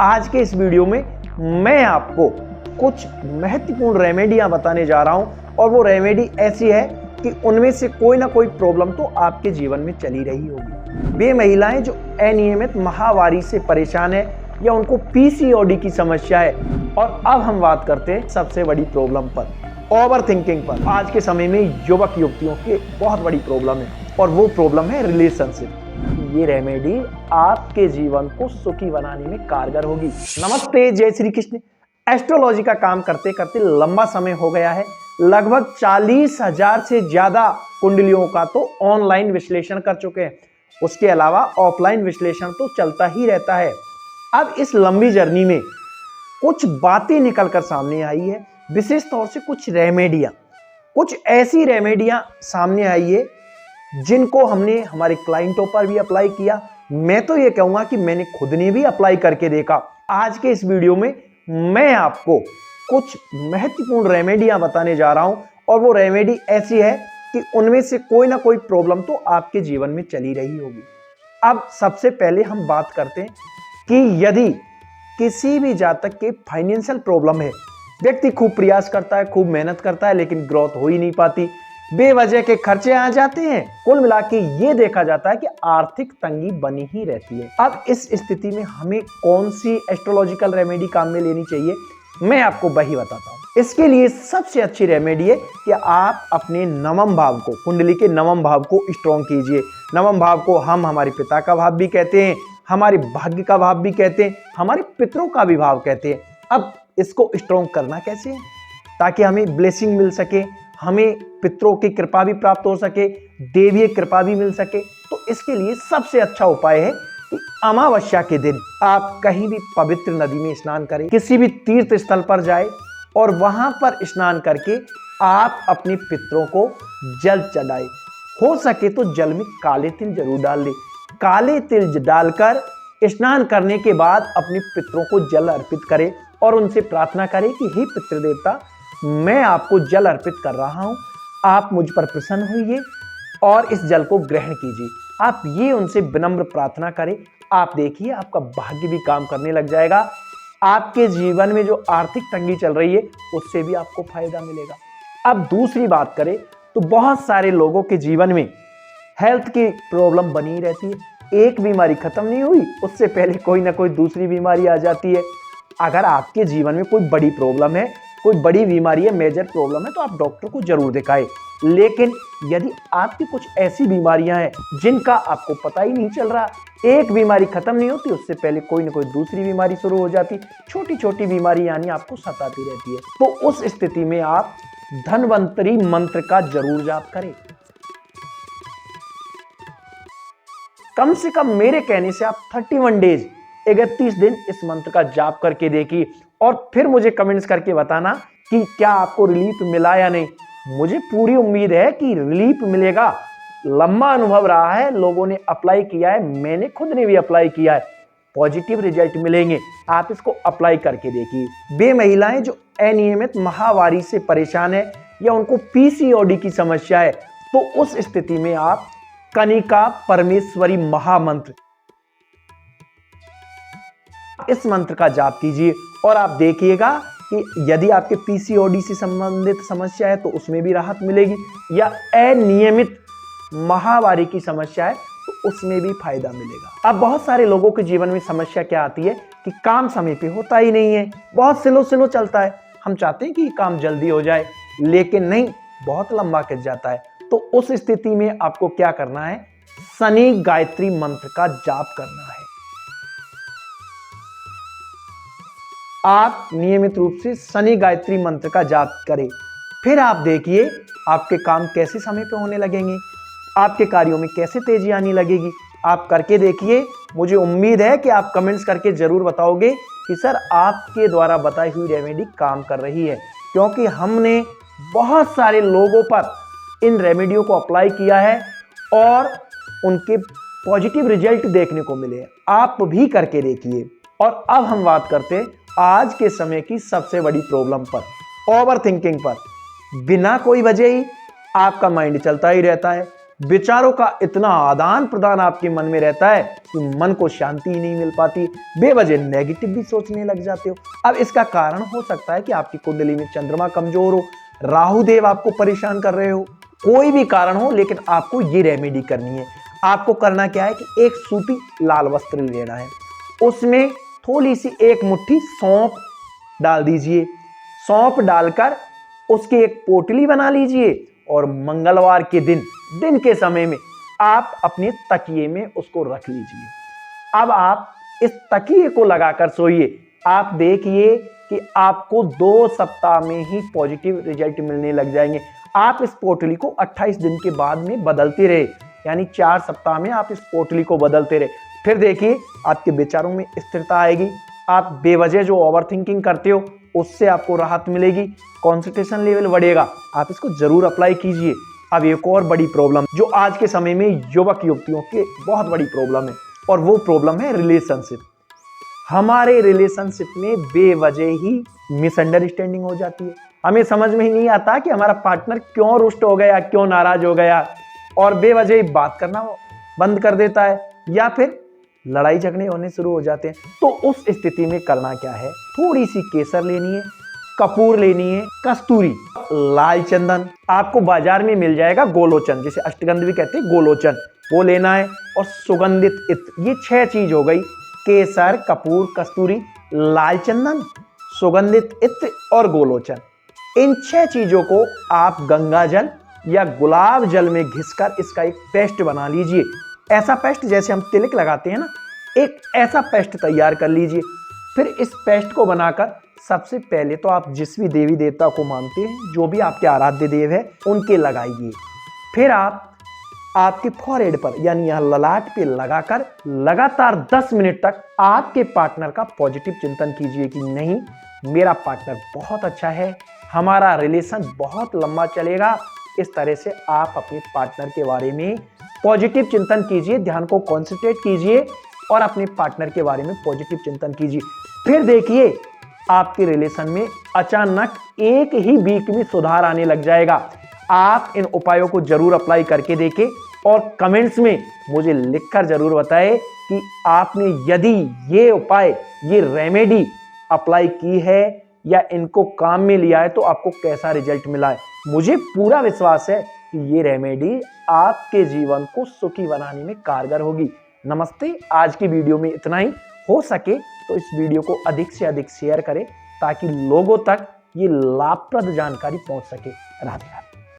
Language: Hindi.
आज के इस वीडियो में मैं आपको कुछ महत्वपूर्ण रेमेडियां बताने जा रहा हूं और वो रेमेडी ऐसी है कि उनमें से कोई ना कोई प्रॉब्लम तो आपके जीवन में चली रही होगी। वे महिलाएं जो अनियमित माहवारी से परेशान है या उनको पीसीओडी की समस्या है। और अब हम बात करते हैं सबसे बड़ी प्रॉब्लम पर, ओवर थिंकिंग पर। आज के समय में युवक युवतियों की बहुत बड़ी प्रॉब्लम है और वो प्रॉब्लम है रिलेशनशिप। ये रेमेडी आपके जीवन को सुखी बनाने में कारगर होगी। नमस्ते, जय श्री कृष्ण। एस्ट्रोलॉजी का काम करते करते लंबा समय हो गया है। लगभग 40,000 से ज्यादा कुंडलियों का तो ऑनलाइन विश्लेषण कर चुके हैं। उसके अलावा ऑफलाइन विश्लेषण तो चलता ही रहता है। अब इस लंबी जर्नी में कुछ बातें निकलकर सामने आई है, विशेष तौर से कुछ ऐसी रेमेडियां सामने आई है जिनको हमने हमारे क्लाइंटों पर भी अप्लाई किया। मैं तो ये कहूंगा कि मैंने खुद ने भी अप्लाई करके देखा। आज के इस वीडियो में मैं आपको कुछ महत्वपूर्ण रेमेडियां बताने जा रहा हूं और वो रेमेडी ऐसी है कि उनमें से कोई ना कोई प्रॉब्लम तो आपके जीवन में चली रही होगी। अब सबसे पहले हम बात करते हैं कि यदि किसी भी जातक के फाइनेंशियल प्रॉब्लम है, व्यक्ति खूब प्रयास करता है, खूब मेहनत करता है, लेकिन ग्रोथ हो ही नहीं पाती, बेवजह के खर्चे आ जाते हैं, कुल मिला के ये देखा जाता है कि आर्थिक तंगी बनी ही रहती है। अब इस स्थिति में हमें कौन सी एस्ट्रोलॉजिकल रेमेडी काम में लेनी चाहिए, मैं आपको वही बताता हूँ। इसके लिए सबसे अच्छी रेमेडी है कि आप अपने नवम भाव को, कुंडली के नवम भाव को स्ट्रॉन्ग कीजिए। नवम भाव को हम हमारे पिता का भाव भी कहते हैं, हमारे भाग्य का भाव भी कहते हैं, हमारे पितरों का भी भाव कहते हैं। अब इसको स्ट्रॉन्ग करना कैसे है ताकि हमें ब्लेसिंग मिल सके, हमें पितरों की कृपा भी प्राप्त हो सके, देवीय कृपा भी मिल सके। तो इसके लिए सबसे अच्छा उपाय है कि अमावस्या के दिन आप कहीं भी पवित्र नदी में स्नान करें, किसी भी तीर्थ स्थल पर जाए और वहां पर स्नान करके आप अपने पितरों को जल चढ़ाए। हो सके तो जल में काले तिल जरूर डाल लें। काले तिल डालकर स्नान करने के बाद अपने पितरों को जल अर्पित करें और उनसे प्रार्थना करें कि हे पितृदेवता, मैं आपको जल अर्पित कर रहा हूं, आप मुझ पर प्रसन्न होइए और इस जल को ग्रहण कीजिए। आप ये उनसे विनम्र प्रार्थना करें। आप देखिए आपका भाग्य भी काम करने लग जाएगा। आपके जीवन में जो आर्थिक तंगी चल रही है उससे भी आपको फायदा मिलेगा। अब दूसरी बात करें तो बहुत सारे लोगों के जीवन में हेल्थ की प्रॉब्लम बनी रहती है। एक बीमारी खत्म नहीं हुई, उससे पहले कोई ना कोई दूसरी बीमारी आ जाती है। अगर आपके जीवन में कोई बड़ी प्रॉब्लम है, कोई बड़ी बीमारी है, मेजर प्रॉब्लम है, तो आप डॉक्टर को जरूर दिखाएं। लेकिन यदि आपकी कुछ ऐसी बीमारियां हैं जिनका आपको पता ही नहीं चल रहा, एक बीमारी खत्म नहीं होती, उससे पहले कोई ना कोई दूसरी बीमारी शुरू हो जाती, छोटी छोटी बीमारी यानी आपको सताती रहती है, तो उस स्थिति में आप धन्वंतरी मंत्र का जरूर जाप करें। कम से कम मेरे कहने से आप 31 डेज, 31 दिन इस मंत्र का जाप करके देखिए और फिर मुझे कमेंट्स करके बताना कि क्या आपको रिलीफ मिला या नहीं। मुझे पूरी उम्मीद है कि रिलीफ मिलेगा। लंबा अनुभव रहा है, लोगों ने अप्लाई किया है, मैंने खुद ने भी अप्लाई किया है, पॉजिटिव रिजल्ट मिलेंगे। आप इसको अप्लाई करके देखिए। वे महिलाएं जो अनियमित माहवारी से परेशान है या उनको पीसीओडी की समस्या है, तो उस स्थिति में आप कनिका परमेश्वरी महामंत्र, इस मंत्र का जाप कीजिए और आप देखिएगा कि यदि आपके पीसीओडी से संबंधित समस्या है तो उसमें भी राहत मिलेगी, या अनियमित माहवारी की समस्या है तो उसमें भी फायदा मिलेगा। अब बहुत सारे लोगों के जीवन में समस्या क्या आती है कि काम समय पे होता ही नहीं है, बहुत स्लो चलता है। हम चाहते हैं कि काम जल्दी हो जाए, लेकिन नहीं, बहुत लंबा खिंच जाता है। तो उस स्थिति में आपको क्या करना है, शनि गायत्री मंत्र का जाप करना है। आप नियमित रूप से शनि गायत्री मंत्र का जाप करें, फिर आप देखिए आपके काम कैसे समय पे होने लगेंगे, आपके कार्यों में कैसे तेजी आने लगेगी। आप करके देखिए, मुझे उम्मीद है कि आप कमेंट्स करके जरूर बताओगे कि सर आपके द्वारा बताई हुई रेमेडी काम कर रही है, क्योंकि हमने बहुत सारे लोगों पर इन रेमेडियों को अप्लाई किया है और उनके पॉजिटिव रिजल्ट देखने को मिले। आप भी करके देखिए। और अब हम बात करते हैं आज के समय की सबसे बड़ी प्रॉब्लम पर, ओवर थिंकिंग पर। बिना कोई वजह ही आपका माइंड चलता ही रहता है, विचारों का इतना आदान प्रदान आपके मन में रहता है कि मन को शांति ही नहीं मिल पाती, बेवजह नेगेटिव भी सोचने लग जाते हो। अब इसका कारण हो सकता है कि आपकी कुंडली में चंद्रमा कमजोर हो, राहु देव आपको परेशान कर रहे हो, कोई भी कारण हो, लेकिन आपको ये रेमेडी करनी है। आपको करना क्या है कि एक सूती लाल वस्त्र लेना है, उसमें थोड़ी सी एक मुट्ठी सौंफ डाल दीजिए। सौंफ डालकर उसकी एक पोटली बना लीजिए और मंगलवार के दिन के समय में आप अपने तकिए में उसको रख लीजिए। अब आप इस तकिए को लगाकर सोइए। आप देखिए कि आपको 2 सप्ताह में ही पॉजिटिव रिजल्ट मिलने लग जाएंगे। आप इस पोटली को 28 दिन के बाद में बदलते रहे, यानी 4 सप्ताह में आप इस पोटली को बदलते रहे। फिर देखिए आपके विचारों में स्थिरता आएगी। आप बेवजह जो ओवर थिंकिंग करते हो उससे आपको राहत मिलेगी, कॉन्सेंट्रेशन लेवल बढ़ेगा। आप इसको जरूर अप्लाई कीजिए। अब एक और बड़ी प्रॉब्लम जो आज के समय में युवक युवतियों के बहुत बड़ी प्रॉब्लम है, और वो प्रॉब्लम है रिलेशनशिप। हमारे रिलेशनशिप में बेवजह ही मिसअंडरस्टैंडिंग हो जाती है। हमें समझ में ही नहीं आता कि हमारा पार्टनर क्यों रुष्ट हो गया, क्यों नाराज हो गया, और बेवजह ही बात करना बंद कर देता है, या फिर लड़ाई झगड़े होने शुरू हो जाते हैं। तो उस स्थिति में करना क्या है, थोड़ी सी केसर लेनी है, कपूर लेनी है, कस्तूरी, लाल चंदन, आपको बाजार में मिल जाएगा गोलोचन, जिसे अष्टगंध भी कहते हैं, गोलोचन, वो लेना है, और सुगंधित इत्र। ये 6 चीज हो गई, केसर, कपूर, कस्तूरी, लाल चंदन, सुगंधित इत्र और गोलोचन। इन 6 चीजों को आप गंगा जल या गुलाब जल में घिसकर इसका एक पेस्ट बना लीजिए। ऐसा पेस्ट जैसे हम तिलक लगाते हैं ना, एक ऐसा पेस्ट तैयार कर लीजिए। फिर इस पेस्ट को बनाकर सबसे पहले तो आप जिस भी देवी देवता को मानते हैं, जो भी आपके आराध्य देव है, उनके लगाइए। फिर आप आपके फोरहेड पर यानी यहाँ ललाट पे लगाकर लगातार 10 मिनट तक आपके पार्टनर का पॉजिटिव चिंतन कीजिए कि नहीं, मेरा पार्टनर बहुत अच्छा है, हमारा रिलेशन बहुत लंबा चलेगा। इस तरह से आप अपने पार्टनर के बारे में पॉजिटिव चिंतन कीजिए, ध्यान को कॉन्सेंट्रेट कीजिए और अपने पार्टनर के बारे में पॉजिटिव चिंतन कीजिए। फिर देखिए आपके रिलेशन में अचानक एक ही वीक में सुधार आने लग जाएगा। आप इन उपायों को जरूर अप्लाई करके देखें और कमेंट्स में मुझे लिखकर जरूर बताएं कि आपने यदि ये उपाय, ये रेमेडी अप्लाई की है या इनको काम में लिया है तो आपको कैसा रिजल्ट मिला है। मुझे पूरा विश्वास है कि ये रेमेडी आपके जीवन को सुखी बनाने में कारगर होगी। नमस्ते, आज की वीडियो में इतना ही। हो सके तो इस वीडियो को अधिक से अधिक शेयर करें ताकि लोगों तक ये लाभप्रद जानकारी पहुंच सके। राधे राधे।